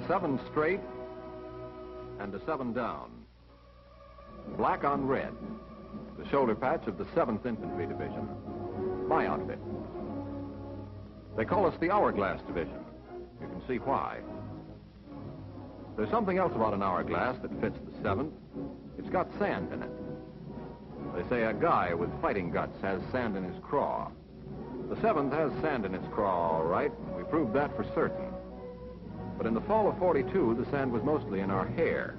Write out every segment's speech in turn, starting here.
a 7 straight and a 7 down. Black on red, the shoulder patch of the 7th Infantry Division, my outfit. They call us the Hourglass Division. You can see why. There's something else about an hourglass that fits the 7th. It's got sand in it. They say a guy with fighting guts has sand in his craw. The 7th has sand in its craw, all right. We proved that for certain. But in the fall of '42, the sand was mostly in our hair.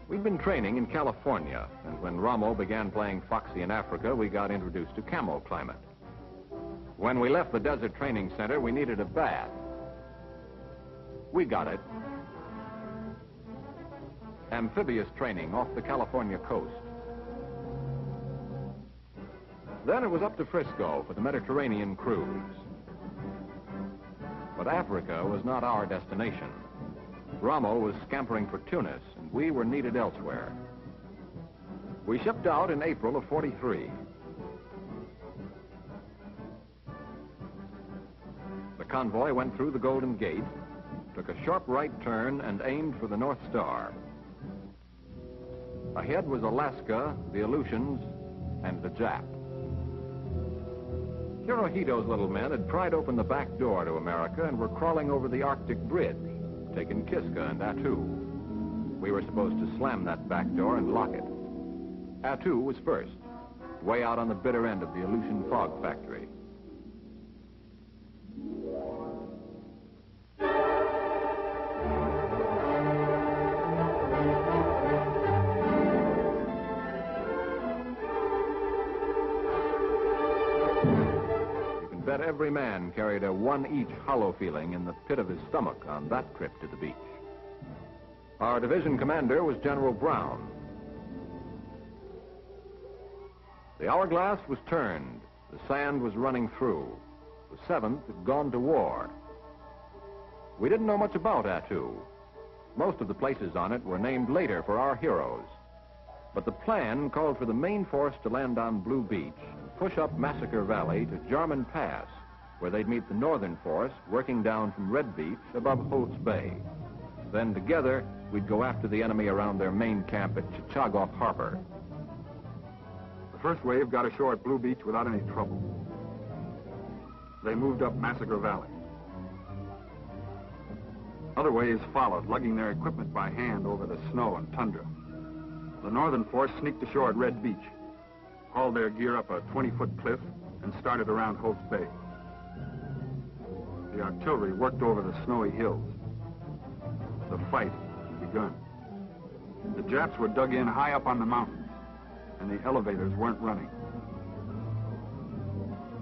We'd been training in California, and when Rommel began playing foxy in Africa, we got introduced to camo climate. When we left the desert training center, we needed a bath. We got it. Amphibious training off the California coast. Then it was up to Frisco for the Mediterranean cruise. But Africa was not our destination. Rommel was scampering for Tunis, and we were needed elsewhere. We shipped out in April of '43. The convoy went through the Golden Gate, took a sharp right turn, and aimed for the North Star. Ahead was Alaska, the Aleutians, and the Jap. Hirohito's little men had pried open the back door to America and were crawling over the Arctic Bridge, taking Kiska and Attu. We were supposed to slam that back door and lock it. Attu was first, way out on the bitter end of the Aleutian fog factory. Bet every man carried a one-each hollow feeling in the pit of his stomach on that trip to the beach. Our division commander was General Brown. The hourglass was turned. The sand was running through. The 7th had gone to war. We didn't know much about Attu. Most of the places on it were named later for our heroes. But the plan called for the main force to land on Blue Beach, push up Massacre Valley to Jarman Pass, where they'd meet the northern force working down from Red Beach above Holt's Bay. Then together, we'd go after the enemy around their main camp at Chichagof Harbor. The first wave got ashore at Blue Beach without any trouble. They moved up Massacre Valley. Other waves followed, lugging their equipment by hand over the snow and tundra. The northern force sneaked ashore at Red Beach, hauled their gear up a 20-foot cliff, and started around Holt's Bay. The artillery worked over the snowy hills. The fight had begun. The Japs were dug in high up on the mountains, and the elevators weren't running.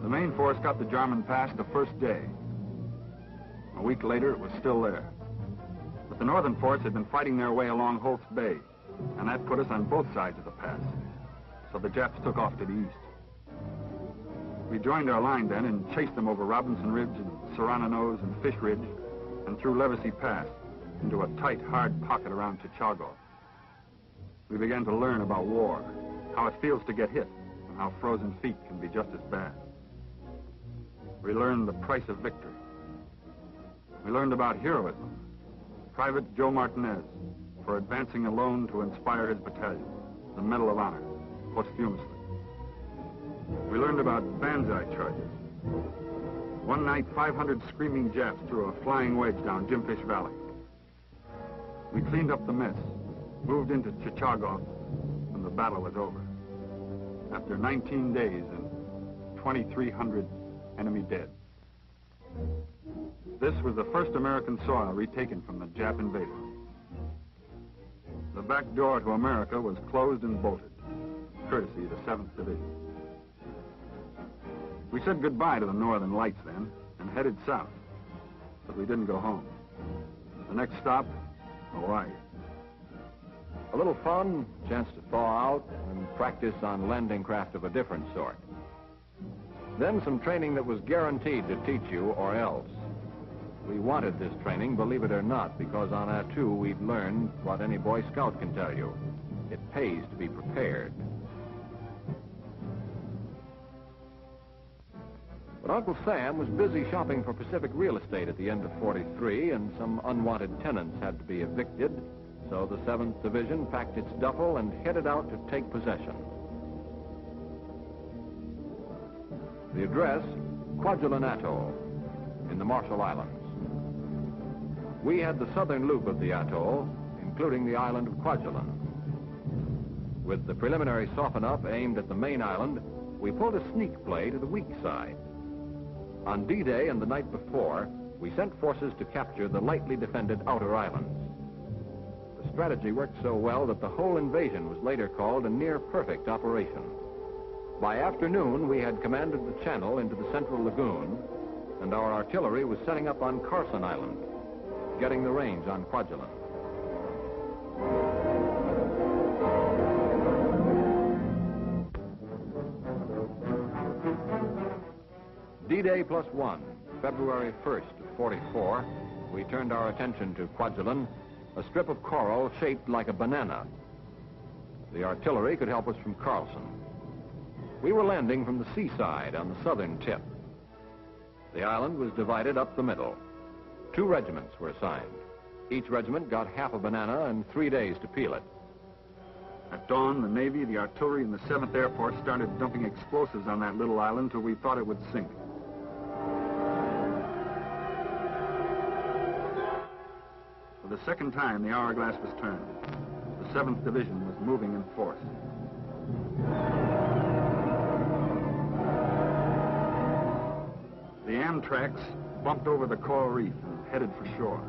The main force got the Jarman Pass the first day. A week later, it was still there. But the northern force had been fighting their way along Holt's Bay, and that put us on both sides of the pass. So the Japs took off to the east. We joined our line then and chased them over Robinson Ridge and Serrano Nose and Fish Ridge and through Levacy Pass into a tight, hard pocket around Chichago. We began to learn about war, how it feels to get hit, and how frozen feet can be just as bad. We learned the price of victory. We learned about heroism. Private Joe Martinez, for advancing alone to inspire his battalion, the Medal of Honor, posthumously. We learned about banzai charges. One night, 500 screaming Japs threw a flying wedge down Jimfish Valley. We cleaned up the mess, moved into Chichago, and the battle was over. After 19 days and 2,300 enemy dead. This was the first American soil retaken from the Jap invaders. The back door to America was closed and bolted, courtesy of the 7th Division. We said goodbye to the Northern Lights then and headed south, but we didn't go home. The next stop, Hawaii. A little fun, chance to thaw out, and practice on landing craft of a different sort. Then some training that was guaranteed to teach you or else. We wanted this training, believe it or not, because on Attu we'd learned what any Boy Scout can tell you. It pays to be prepared. But Uncle Sam was busy shopping for Pacific real estate at the end of 43, and some unwanted tenants had to be evicted, so the 7th Division packed its duffel and headed out to take possession. The address, Kwajalein Atoll, in the Marshall Islands. We had the southern loop of the atoll, including the island of Kwajalein. With the preliminary soften-up aimed at the main island, we pulled a sneak play to the weak side. On D-Day and the night before, we sent forces to capture the lightly defended outer islands. The strategy worked so well that the whole invasion was later called a near-perfect operation. By afternoon, we had commanded the channel into the central lagoon, and our artillery was setting up on Carson Island, getting the range on Kwajalein. D-Day +1, February 1st of 44, we turned our attention to Kwajalein, a strip of coral shaped like a banana. The artillery could help us from Carlson. We were landing from the seaside on the southern tip. The island was divided up the middle. 2 regiments were assigned. Each regiment got half a banana and 3 days to peel it. At dawn, the Navy, the artillery, and the 7th Air Force started dumping explosives on that little island till we thought it would sink. For the second time, the hourglass was turned. The 7th Division was moving in force. The Amtraks bumped over the coral reef and headed for shore.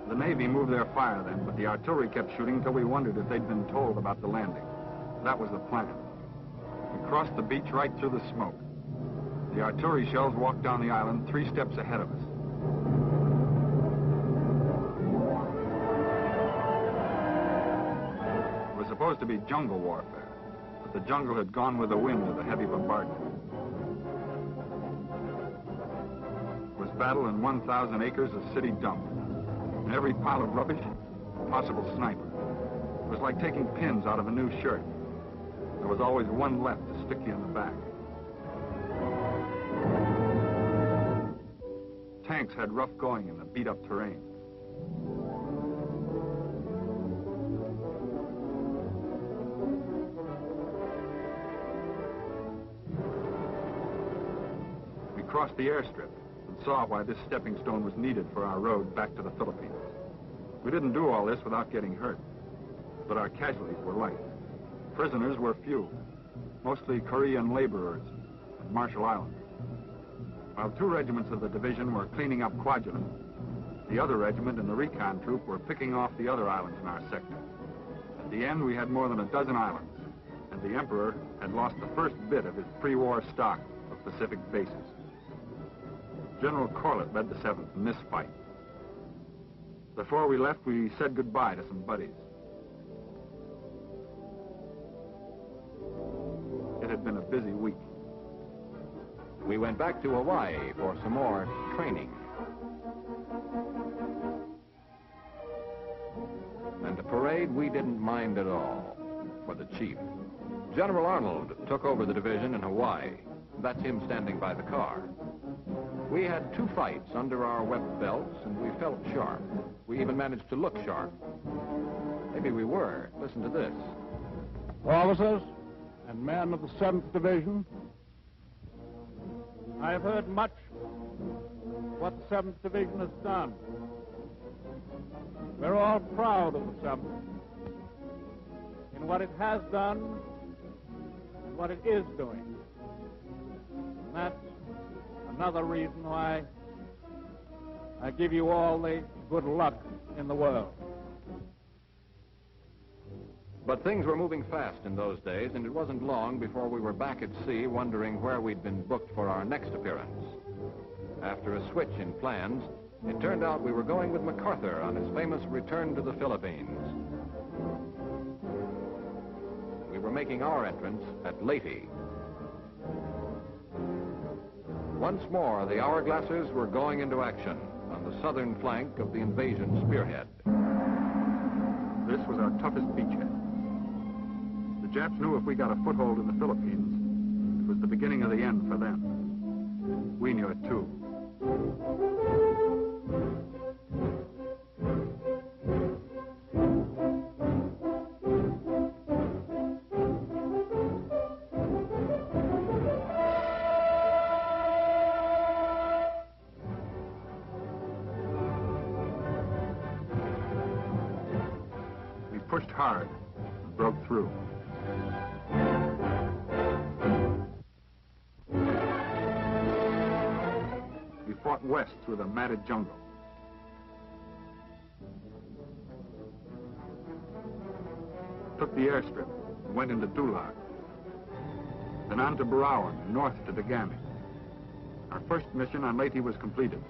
The Navy moved their fire then, but the artillery kept shooting till we wondered if they'd been told about the landing. That was the plan. We crossed the beach right through the smoke. The artillery shells walked down the island 3 steps ahead of us. It was supposed to be jungle warfare, but the jungle had gone with the wind of the heavy bombardment. It was battle in 1,000 acres of city dump. In every pile of rubbish, a possible sniper. It was like taking pins out of a new shirt. There was always one left to stick you in the back. Tanks had rough going in the beat-up terrain. We crossed the airstrip and saw why this stepping stone was needed for our road back to the Philippines. We didn't do all this without getting hurt, but our casualties were light. Prisoners were few, mostly Korean laborers and Marshall Islands. While 2 regiments of the division were cleaning up Kwajalein, the other regiment and the recon troop were picking off the other islands in our sector. At the end, we had more than a dozen islands, and the Emperor had lost the first bit of his pre-war stock of Pacific bases. General Corlett led the 7th in this fight. Before we left, we said goodbye to some buddies. It had been a busy week. We went back to Hawaii for some more training. And the parade we didn't mind at all, for the chief. General Arnold took over the division in Hawaii. That's him standing by the car. We had 2 fights under our webbed belts, and we felt sharp. We even managed to look sharp. Maybe we were. Listen to this. Officers and men of the 7th Division, I have heard much what the 7th Division has done. We're all proud of the 7th in what it has done and what it is doing. And that's another reason why I give you all the good luck in the world. But things were moving fast in those days, and it wasn't long before we were back at sea wondering where we'd been booked for our next appearance. After a switch in plans, it turned out we were going with MacArthur on his famous return to the Philippines. We were making our entrance at Leyte. Once more, the Hourglassers were going into action on the southern flank of the invasion spearhead. This was our toughest beachhead. The Japs knew if we got a foothold in the Philippines, it was the beginning of the end for them. We knew it too. We pushed hard and broke through. We fought west through the matted jungle. Took the airstrip and went into Dulag. Then on to Barawan and north to Dagami. Our first mission on Leyte was completed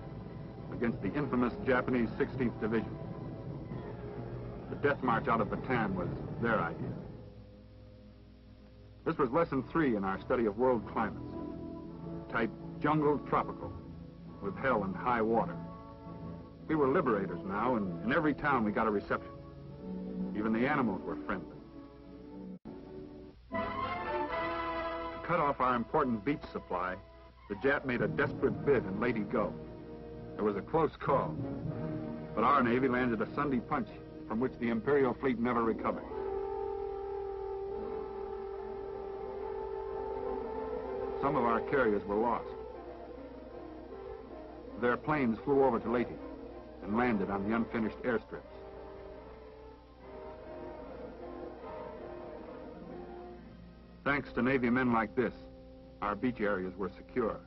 against the infamous Japanese 16th Division. The death march out of Bataan was their idea. This was lesson 3 in our study of world climates. Type jungle tropical, with hell and high water. We were liberators now, and in every town we got a reception. Even the animals were friendly. To cut off our important beach supply, the Jap made a desperate bid and Leyte go. It was a close call, but our Navy landed a Sunday punch from which the Imperial fleet never recovered. Some of our carriers were lost. Their planes flew over to Leyte and landed on the unfinished airstrips. Thanks to Navy men like this, our beach areas were secure.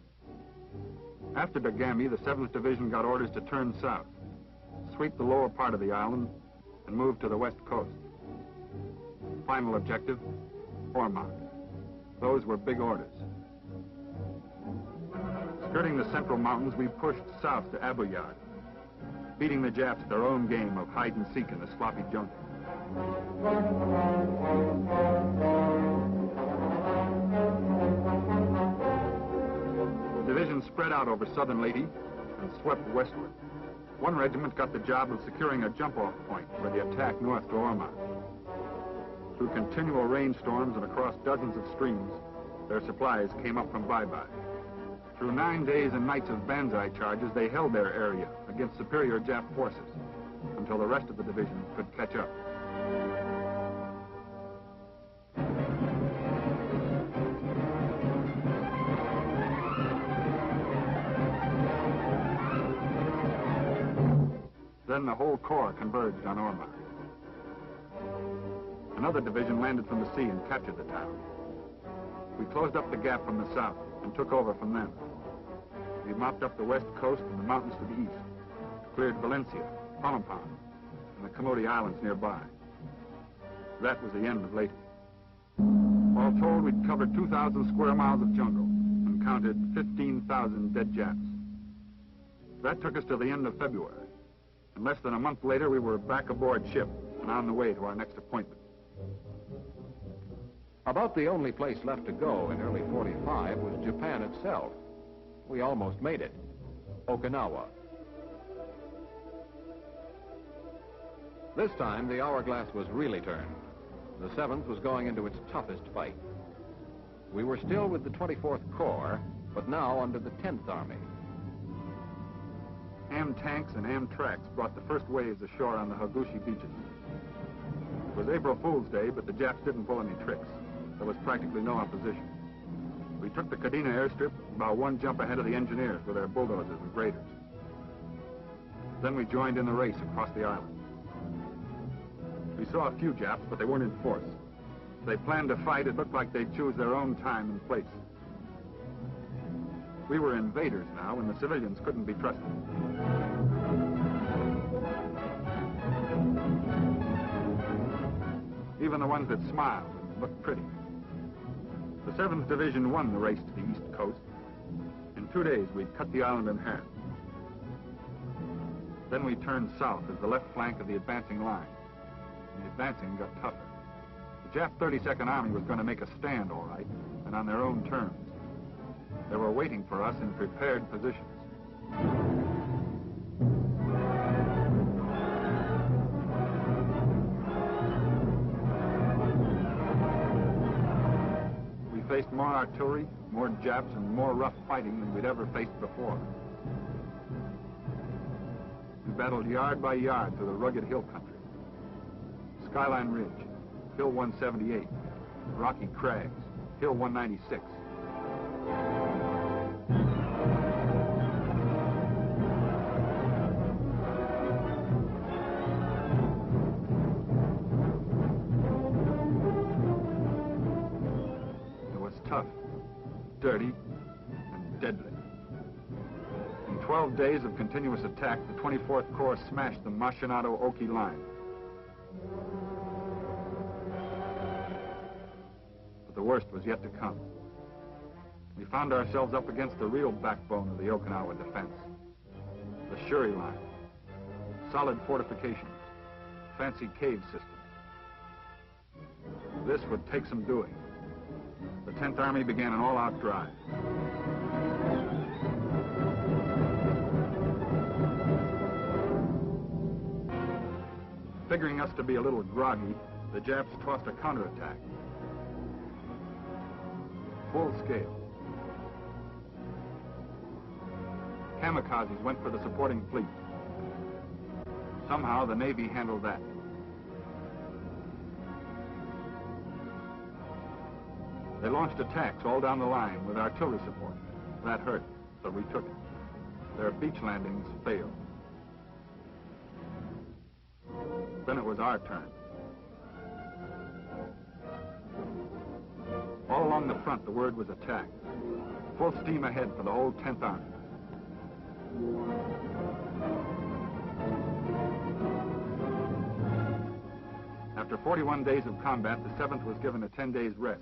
After Dagami, the 7th Division got orders to turn south, sweep the lower part of the island, and move to the west coast. Final objective, Ormond. Those were big orders. Skirting the central mountains, we pushed south to Abu Yad, beating the Japs at their own game of hide and seek in the sloppy jungle. The division spread out over southern Leyte and swept westward. One regiment got the job of securing a jump-off point for the attack north to Ormond. Through continual rainstorms and across dozens of streams, their supplies came up from Bye-Bye. Through 9 days and nights of banzai charges, they held their area against superior Jap forces until the rest of the division could catch up. Then the whole corps converged on Ormond. Another division landed from the sea and captured the town. We closed up the gap from the south and took over from them. We mopped up the west coast and the mountains to the east, cleared Valencia, Palampam, and the Comodi Islands nearby. That was the end of Leyte. All told, we'd covered 2,000 square miles of jungle and counted 15,000 dead Japs. That took us to the end of February. And less than a month later, we were back aboard ship and on the way to our next appointment. About the only place left to go in early 45 was Japan itself. We almost made it. Okinawa. This time, the hourglass was really turned. The 7th was going into its toughest fight. We were still with the 24th Corps, but now under the 10th Army. Am tanks and Am tracks brought the first waves ashore on the Hagushi beaches. It was April Fool's Day, but the Japs didn't pull any tricks. There was practically no opposition. We took the Kadena airstrip about one jump ahead of the engineers with their bulldozers and graders. Then we joined in the race across the island. We saw a few Japs, but they weren't in force. If they planned to fight, it looked like they'd choose their own time and place. We were invaders now, and the civilians couldn't be trusted. Even the ones that smiled and looked pretty. The 7th Division won the race to the east coast. In 2 days, we'd cut the island in half. Then we turned south as the left flank of the advancing line. And the advancing got tougher. The Jap 32nd Army was going to make a stand, all right, and on their own terms. They were waiting for us in prepared positions. We faced more artillery, more Japs, and more rough fighting than we'd ever faced before. We battled yard by yard through the rugged hill country. Skyline Ridge, Hill 178, Rocky Crags, Hill 196. Tough, dirty, and deadly. In 12 days of continuous attack, the 24th Corps smashed the Machinado-Oki line. But the worst was yet to come. We found ourselves up against the real backbone of the Okinawa defense, the Shuri line, solid fortifications, fancy cave systems. This would take some doing. The 10th Army began an all-out drive. Figuring us to be a little groggy, the Japs tossed a counterattack. Full scale. Kamikazes went for the supporting fleet. Somehow the Navy handled that. They launched attacks all down the line with artillery support. That hurt, but we took it. Their beach landings failed. Then it was our turn. All along the front, the word was attack. Full steam ahead for the whole 10th Army. After 41 days of combat, the 7th was given a 10 days rest.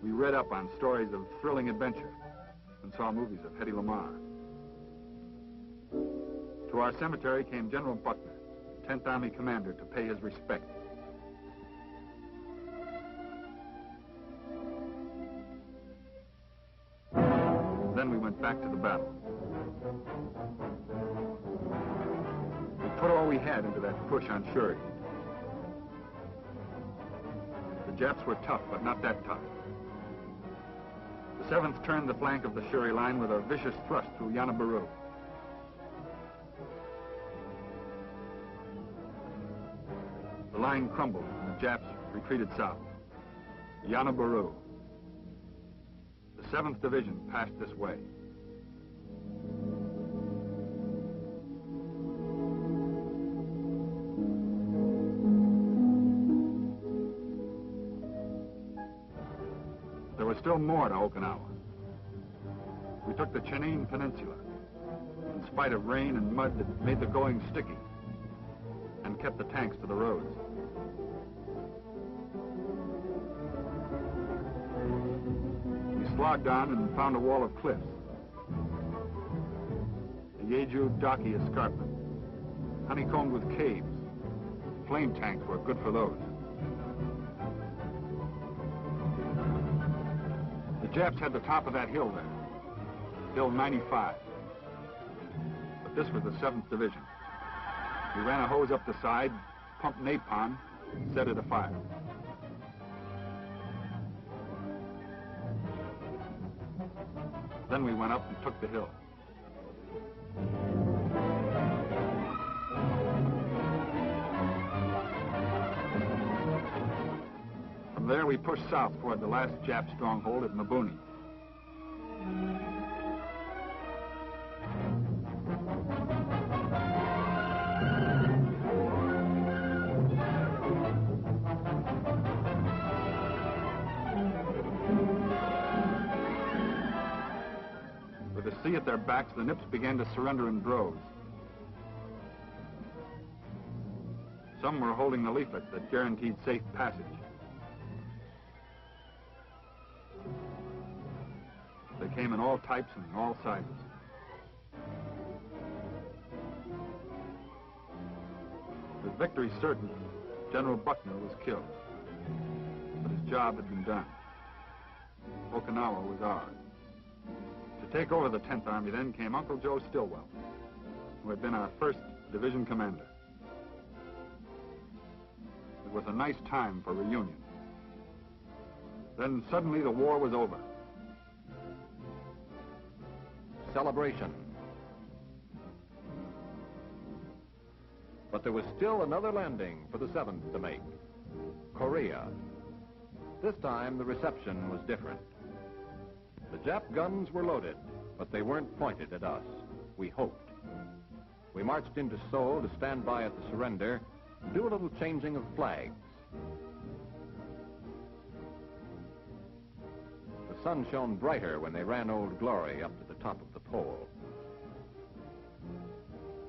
We read up on stories of thrilling adventure and saw movies of Hedy Lamarr. To our cemetery came General Buckner, 10th Army commander, to pay his respects. Then we went back to the battle. We put all we had into that push on Shuri. The Japs were tough, but not that tough. The 7th turned the flank of the Shuri line with a vicious thrust through Yanabaru. The line crumbled and the Japs retreated south. Yanabaru. The 7th Division passed this way. There was still more to Okinawa. We took the Chennai Peninsula, in spite of rain and mud that made the going sticky, and kept the tanks to the roads. We slogged on and found a wall of cliffs. The Jeju Daki escarpment, honeycombed with caves. Flame tanks were good for those. The Japs had the top of that hill there, Hill 95. But this was the 7th Division. We ran a hose up the side, pumped napalm, set it afire. Then we went up and took the hill. From there, we pushed south toward the last Jap stronghold at Mabuni. With the sea at their backs, the Nips began to surrender in droves. Some were holding the leaflets that guaranteed safe passage. They came in all types and all sizes. With victory certain, General Buckner was killed. But his job had been done. Okinawa was ours. To take over the 10th Army then came Uncle Joe Stilwell, who had been our 1st Division commander. It was a nice time for reunion. Then suddenly the war was over. Celebration. But there was still another landing for the 7th to make. Korea. This time the reception was different. The Jap guns were loaded, but they weren't pointed at us. We hoped. We marched into Seoul to stand by at the surrender and do a little changing of flags. The sun shone brighter when they ran Old Glory up to the top of the pole.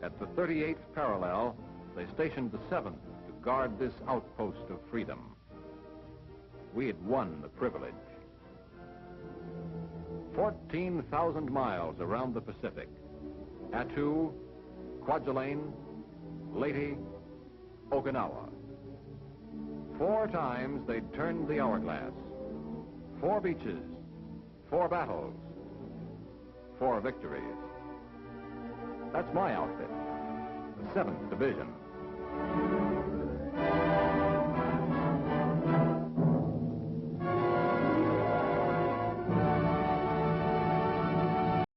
At the 38th parallel, they stationed the 7th to guard this outpost of freedom. We had won the privilege. 14,000 miles around the Pacific. Attu, Kwajalein, Leyte, Okinawa. 4 times they'd turned the hourglass. 4 beaches, 4 battles, 4 victories. That's my outfit, the 7th Division.